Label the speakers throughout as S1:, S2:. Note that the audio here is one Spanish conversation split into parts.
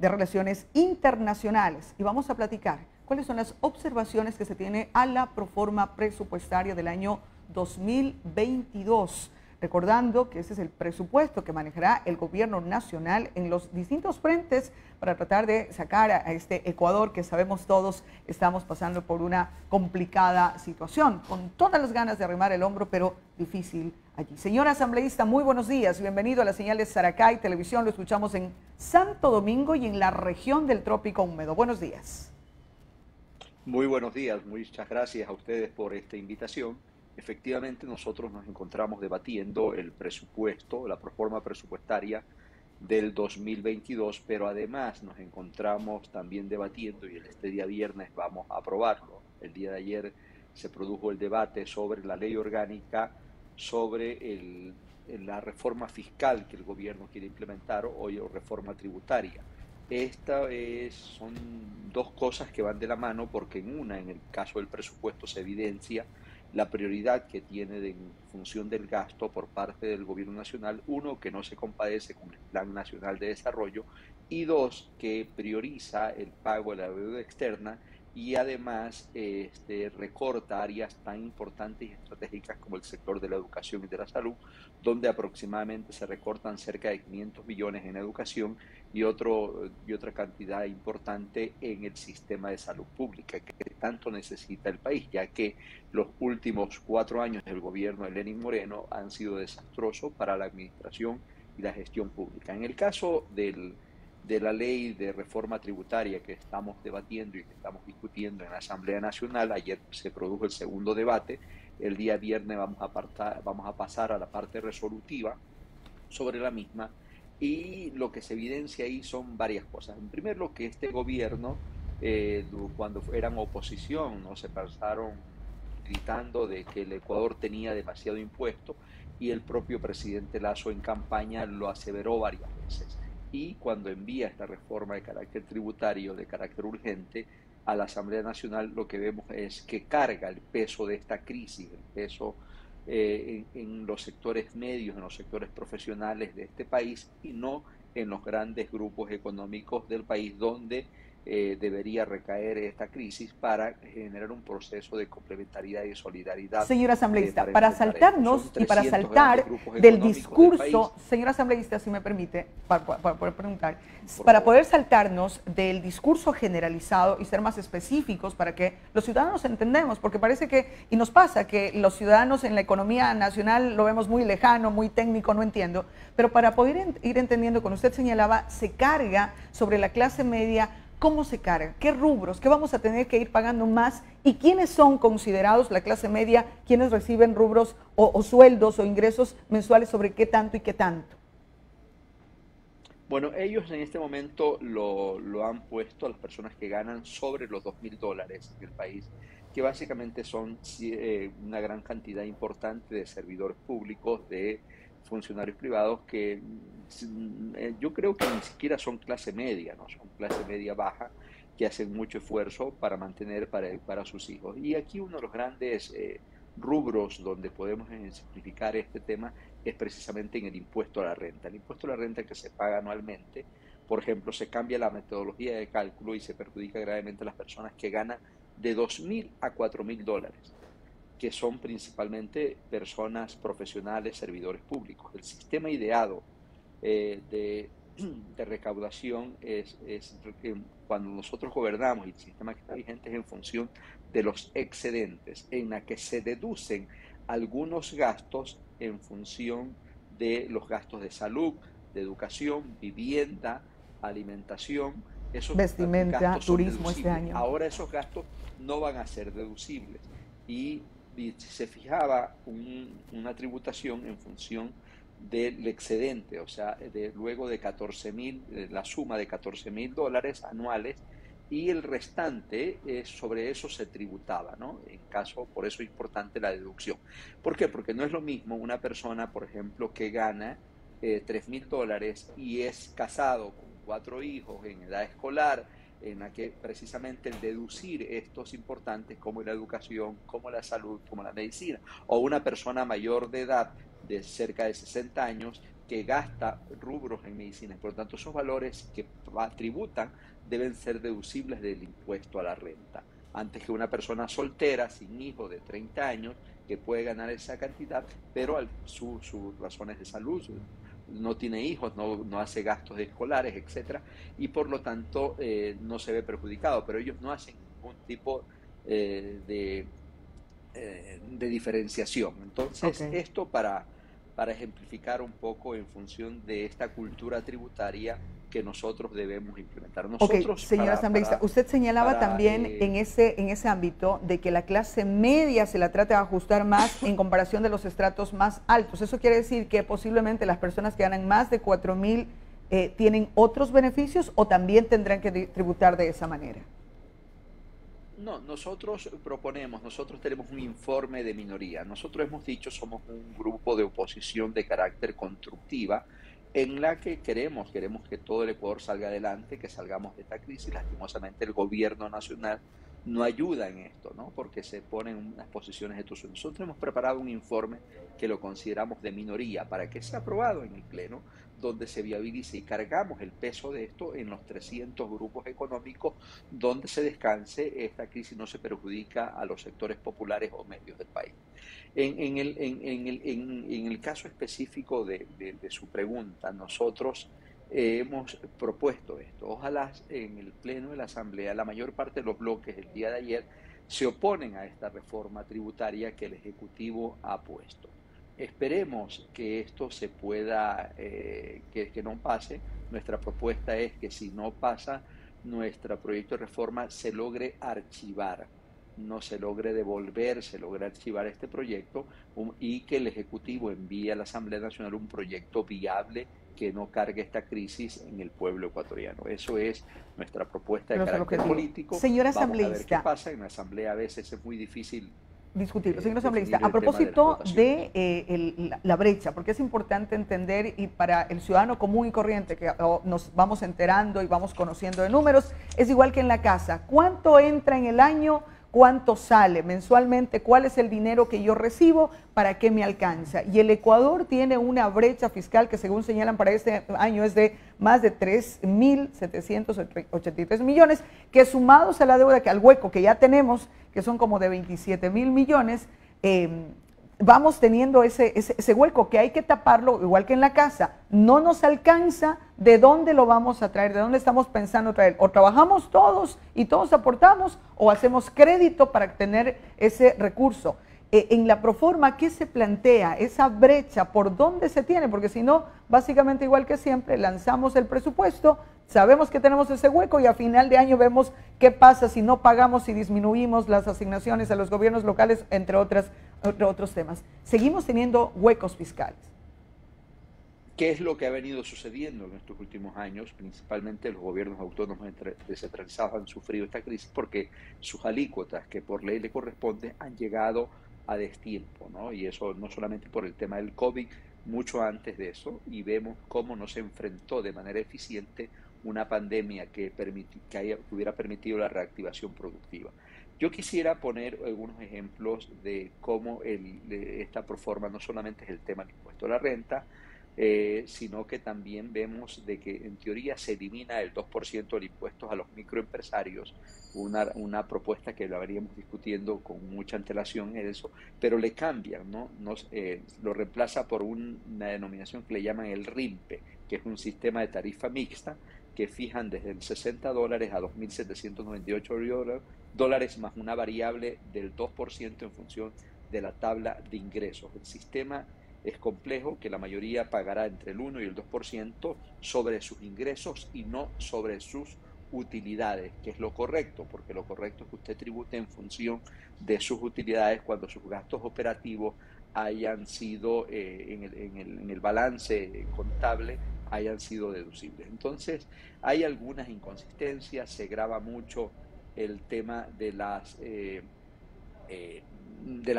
S1: de Relaciones Internacionales y vamos a platicar cuáles son las observaciones que se tiene a la proforma presupuestaria del año 2022. Recordando que ese es el presupuesto que manejará el gobierno nacional en los distintos frentes para tratar de sacar a este Ecuador que sabemos todos estamos pasando por una complicada situación, con todas las ganas de arrimar el hombro, pero difícil allí. Señor asambleísta, muy buenos días, bienvenido a la señal de Saracay Televisión, lo escuchamos en Santo Domingo y en la región del Trópico Húmedo. Buenos días.
S2: Muy buenos días, muchas gracias a ustedes por esta invitación. Efectivamente, nosotros nos encontramos debatiendo el presupuesto, la proforma presupuestaria del 2022, pero además nos encontramos también debatiendo, y este día viernes vamos a aprobarlo. El día de ayer se produjo el debate sobre la ley orgánica, sobre la reforma fiscal que el gobierno quiere implementar o reforma tributaria. Son dos cosas que van de la mano porque en el caso del presupuesto se evidencia la prioridad que tiene en función del gasto por parte del gobierno nacional, uno, que no se compadece con el Plan Nacional de Desarrollo, y dos, que prioriza el pago de la deuda externa y además recorta áreas tan importantes y estratégicas como el sector de la educación y de la salud, donde aproximadamente se recortan cerca de 500 millones en educación y otra cantidad importante en el sistema de salud pública que tanto necesita el país, ya que los últimos 4 años del gobierno de Lenín Moreno han sido desastrosos para la administración y la gestión pública. En el caso de la ley de reforma tributaria que estamos debatiendo y que estamos discutiendo en la Asamblea Nacional, ayer se produjo el segundo debate, el día viernes vamos a pasar a la parte resolutiva sobre la misma, y lo que se evidencia ahí son varias cosas. En primer lugar, que este gobierno, cuando eran oposición, no se pasaron gritando de que el Ecuador tenía demasiado impuesto, y el propio presidente Lasso en campaña lo aseveró varias veces. Y cuando envía esta reforma de carácter tributario, de carácter urgente, a la Asamblea Nacional, lo que vemos es que carga el peso de esta crisis, el peso en los sectores medios, en los sectores profesionales de este país y no en los grandes grupos económicos del país donde debería recaer esta crisis para generar un proceso de complementariedad y solidaridad.
S1: Señor asambleísta, para saltarnos y para saltar del discurso, señor asambleísta, si me permite, para poder preguntar, para poder saltarnos del discurso generalizado y ser más específicos para que los ciudadanos entendamos, porque parece que, y nos pasa que los ciudadanos en la economía nacional lo vemos muy lejano, muy técnico, no entiendo, pero para poder ir entendiendo, como usted señalaba, se carga sobre la clase media. ¿Cómo se carga? ¿Qué rubros? ¿Qué vamos a tener que ir pagando más? ¿Y quiénes son considerados la clase media? ¿Quiénes reciben rubros o sueldos o ingresos mensuales sobre qué tanto y qué tanto?
S2: Bueno, ellos en este momento lo han puesto a las personas que ganan sobre los $2.000 en el país, que básicamente son una gran cantidad importante de servidores públicos, de funcionarios privados que yo creo que ni siquiera son clase media, ¿no? Son clase media baja que hacen mucho esfuerzo para mantener para sus hijos. Y aquí uno de los grandes rubros donde podemos simplificar este tema es precisamente en el impuesto a la renta. El impuesto a la renta que se paga anualmente, por ejemplo, se cambia la metodología de cálculo y se perjudica gravemente a las personas que ganan de $2.000 a $4.000, que son principalmente personas profesionales, servidores públicos. El sistema ideado de recaudación es cuando nosotros gobernamos, y el sistema que está vigente es en función de los excedentes, en la que se deducen algunos gastos en función de los gastos de salud, de educación, vivienda, alimentación. Esos
S1: vestimenta, turismo este año.
S2: Ahora esos gastos no van a ser deducibles y se fijaba una tributación en función del excedente, o sea, luego de 14.000, la suma de $14.000 anuales, y el restante sobre eso se tributaba, ¿no? Por eso es importante la deducción. ¿Por qué? Porque no es lo mismo una persona, por ejemplo, que gana $3.000 y es casado con 4 hijos en edad escolar, en la que precisamente el deducir estos importantes como la educación, como la salud, como la medicina, o una persona mayor de edad de cerca de 60 años que gasta rubros en medicinas. Por lo tanto, esos valores que tributan deben ser deducibles del impuesto a la renta. Antes que una persona soltera, sin hijos, de 30 años, que puede ganar esa cantidad, pero sus razones de salud, no tiene hijos, no hace gastos escolares, etcétera, y por lo tanto no se ve perjudicado, pero ellos no hacen ningún tipo de diferenciación. Entonces, esto para ejemplificar un poco en función de esta cultura tributaria que nosotros debemos implementar. Nosotros,
S1: señora asambleísta, usted señalaba también en ese ámbito de que la clase media se la trata de ajustar más en comparación de los estratos más altos. ¿Eso quiere decir que posiblemente las personas que ganan más de 4,000 tienen otros beneficios o también tendrán que tributar de esa manera?
S2: No, nosotros tenemos un informe de minoría. Nosotros hemos dicho, somos un grupo de oposición de carácter constructiva en la que queremos que todo el Ecuador salga adelante, que salgamos de esta crisis. Lastimosamente el gobierno nacional no ayuda en esto, ¿no? Porque se ponen unas posiciones de tus. Nosotros hemos preparado un informe que lo consideramos de minoría para que sea aprobado en el Pleno, donde se viabilice y cargamos el peso de esto en los 300 grupos económicos donde se descanse, esta crisis no se perjudica a los sectores populares o medios del país. En el caso específico de su pregunta, nosotros hemos propuesto esto. Ojalá en el Pleno de la Asamblea la mayor parte de los bloques el día de ayer se oponen a esta reforma tributaria que el Ejecutivo ha puesto. Esperemos que esto se pueda, que no pase. Nuestra propuesta es que si no pasa, nuestro proyecto de reforma se logre archivar, no se logre devolver, se logre archivar este proyecto y que el Ejecutivo envíe a la Asamblea Nacional un proyecto viable que no cargue esta crisis en el pueblo ecuatoriano. Eso es nuestra propuesta de carácter político.
S1: Señora asambleísta,
S2: vamos a ver qué pasa. En la Asamblea a veces es muy difícil
S1: discutirlo. Señor asambleísta, a propósito de la brecha, porque es importante entender, y para el ciudadano común y corriente que nos vamos enterando y vamos conociendo de números, es igual que en la casa. ¿Cuánto entra en el año? ¿Cuánto sale mensualmente? ¿Cuál es el dinero que yo recibo? ¿Para qué me alcanza? Y el Ecuador tiene una brecha fiscal que, según señalan, para este año es de más de 3.783 millones, que sumados a la deuda, al hueco que ya tenemos, que son como de 27.000 millones, vamos teniendo ese hueco que hay que taparlo, igual que en la casa. No nos alcanza. ¿De dónde lo vamos a traer? ¿De dónde estamos pensando traer? O trabajamos todos y todos aportamos, o hacemos crédito para tener ese recurso. En la proforma, ¿qué se plantea? Esa brecha, ¿por dónde se tiene? Porque si no, básicamente igual que siempre, lanzamos el presupuesto, sabemos que tenemos ese hueco y a final de año vemos qué pasa si no pagamos, si disminuimos las asignaciones a los gobiernos locales, entre otros temas. Seguimos teniendo huecos fiscales.
S2: ¿Qué es lo que ha venido sucediendo en estos últimos años? Principalmente los gobiernos autónomos descentralizados han sufrido esta crisis porque sus alícuotas, que por ley le corresponde, han llegado a destiempo, ¿no? Y eso no solamente por el tema del COVID, mucho antes de eso, y vemos cómo no se enfrentó de manera eficiente una pandemia que hubiera permitido la reactivación productiva. Yo quisiera poner algunos ejemplos de cómo esta proforma no solamente es el tema del impuesto a la renta, sino que también vemos de que en teoría se elimina el 2% del impuesto a los microempresarios, una propuesta que la veníamos discutiendo con mucha antelación en eso, pero le cambian, ¿no? Lo reemplaza por una denominación que le llaman el RIMPE, que es un sistema de tarifa mixta que fijan desde el $60 a $2.798 más una variable del 2% en función de la tabla de ingresos. El sistema es complejo, que la mayoría pagará entre el 1 y el 2% sobre sus ingresos y no sobre sus utilidades, que es lo correcto, porque lo correcto es que usted tribute en función de sus utilidades cuando sus gastos operativos hayan sido en el balance contable hayan sido deducibles. Entonces hay algunas inconsistencias, se grava mucho el tema de la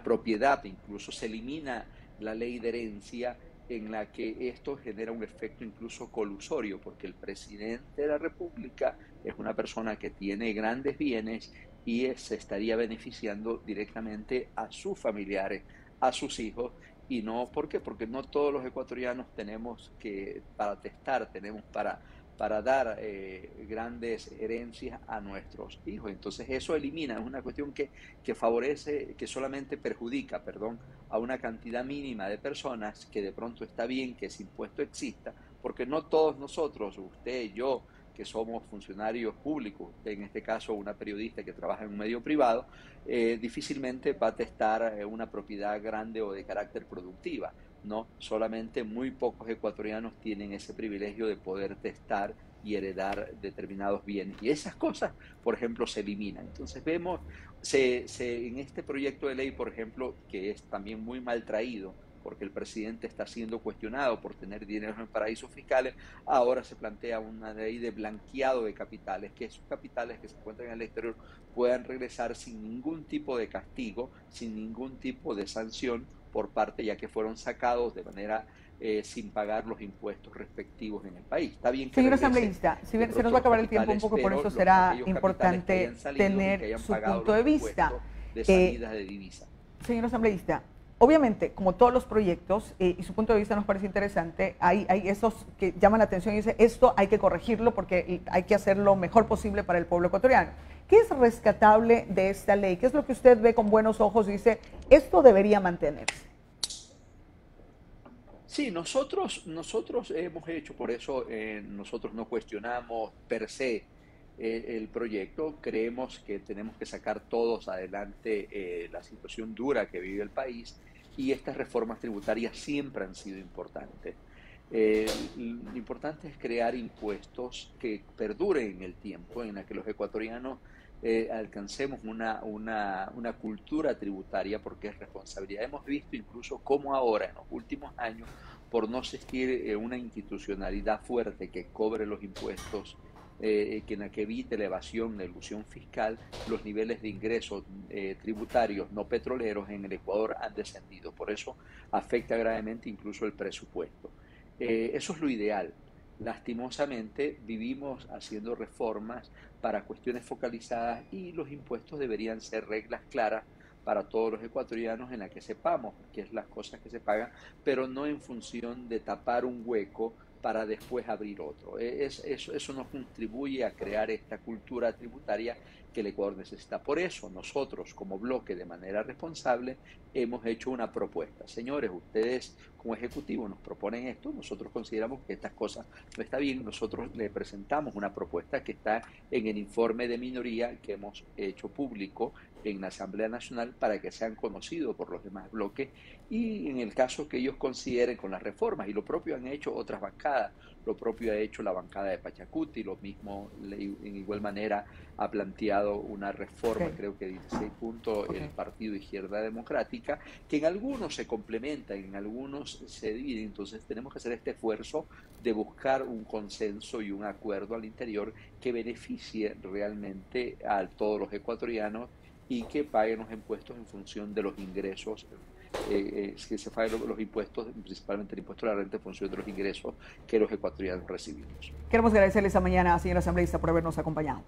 S2: propiedad, incluso se elimina la ley de herencia, en la que esto genera un efecto incluso colusorio, porque el presidente de la República es una persona que tiene grandes bienes y se estaría beneficiando directamente a sus familiares, a sus hijos, Y no, ¿por qué? Porque no todos los ecuatorianos tenemos que, para testar, tenemos para dar grandes herencias a nuestros hijos. Entonces eso elimina, es una cuestión que favorece, que solamente perjudica, perdón, a una cantidad mínima de personas, que de pronto está bien que ese impuesto exista, porque no todos nosotros, usted, yo, que somos funcionarios públicos, usted en este caso una periodista que trabaja en un medio privado, difícilmente va a testar una propiedad grande o de carácter productiva. No, solamente muy pocos ecuatorianos tienen ese privilegio de poder testar y heredar determinados bienes. Y esas cosas, por ejemplo, se eliminan. Entonces vemos, en este proyecto de ley, por ejemplo, que es también muy mal traído, porque el presidente está siendo cuestionado por tener dinero en paraísos fiscales, ahora se plantea una ley de blanqueado de capitales, que esos capitales que se encuentran en el exterior puedan regresar sin ningún tipo de castigo, sin ningún tipo de sanción por parte, ya que fueron sacados de manera sin pagar los impuestos respectivos en el país. Está bien que
S1: señor asambleísta, se nos va a acabar el tiempo un poco, por eso será importante tener su punto de vista.
S2: De salidas de divisa.
S1: Señor asambleísta, obviamente, como todos los proyectos, y su punto de vista nos parece interesante, hay esos que llaman la atención y dicen, esto hay que corregirlo porque hay que hacer lo mejor posible para el pueblo ecuatoriano. ¿Qué es rescatable de esta ley? ¿Qué es lo que usted ve con buenos ojos y dice, esto debería mantenerse?
S2: Sí, nosotros hemos hecho, por eso nosotros no cuestionamos per se el proyecto, creemos que tenemos que sacar todos adelante la situación dura que vive el país, y estas reformas tributarias siempre han sido importantes. Lo importante es crear impuestos que perduren en el tiempo, en la que los ecuatorianos alcancemos una cultura tributaria, porque es responsabilidad. Hemos visto incluso cómo ahora, en los últimos años, por no existir una institucionalidad fuerte que cobre los impuestos, que evite la evasión, la elusión fiscal, los niveles de ingresos tributarios no petroleros en el Ecuador han descendido. Por eso afecta gravemente incluso el presupuesto. Eso es lo ideal. Lastimosamente vivimos haciendo reformas para cuestiones focalizadas, y los impuestos deberían ser reglas claras para todos los ecuatorianos, en la que sepamos qué es las cosas que se pagan, pero no en función de tapar un hueco para después abrir otro. Eso no contribuye a crear esta cultura tributaria que el Ecuador necesita. Por eso nosotros, como bloque, de manera responsable, hemos hecho una propuesta. Señores, ustedes como Ejecutivo nos proponen esto, nosotros consideramos que estas cosas no está bien, nosotros le presentamos una propuesta que está en el informe de minoría que hemos hecho público en la Asamblea Nacional, para que sean conocidos por los demás bloques, y en el caso que ellos consideren con las reformas, y lo propio han hecho otras bancadas, lo propio ha hecho la bancada de Pachacuti, lo mismo en igual manera ha planteado una reforma, creo que 16 puntos, el Partido Izquierda Democrática, que en algunos se complementan, en algunos se dividen. Entonces tenemos que hacer este esfuerzo de buscar un consenso y un acuerdo al interior que beneficie realmente a todos los ecuatorianos, y que paguen los impuestos en función de los ingresos, que se paguen los impuestos, principalmente el impuesto a la renta, en función de los ingresos que los ecuatorianos recibimos.
S1: Queremos agradecerle esta mañana, señor asambleísta, por habernos acompañado.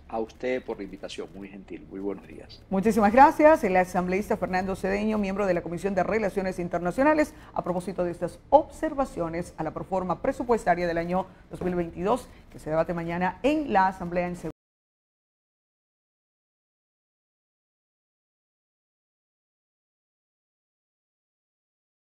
S2: A usted por la invitación, muy gentil, muy buenos días.
S1: Muchísimas gracias. El asambleísta Fernando Cedeño, miembro de la Comisión de Relaciones Internacionales, a propósito de estas observaciones a la proforma presupuestaria del año 2022, que se debate mañana en la Asamblea en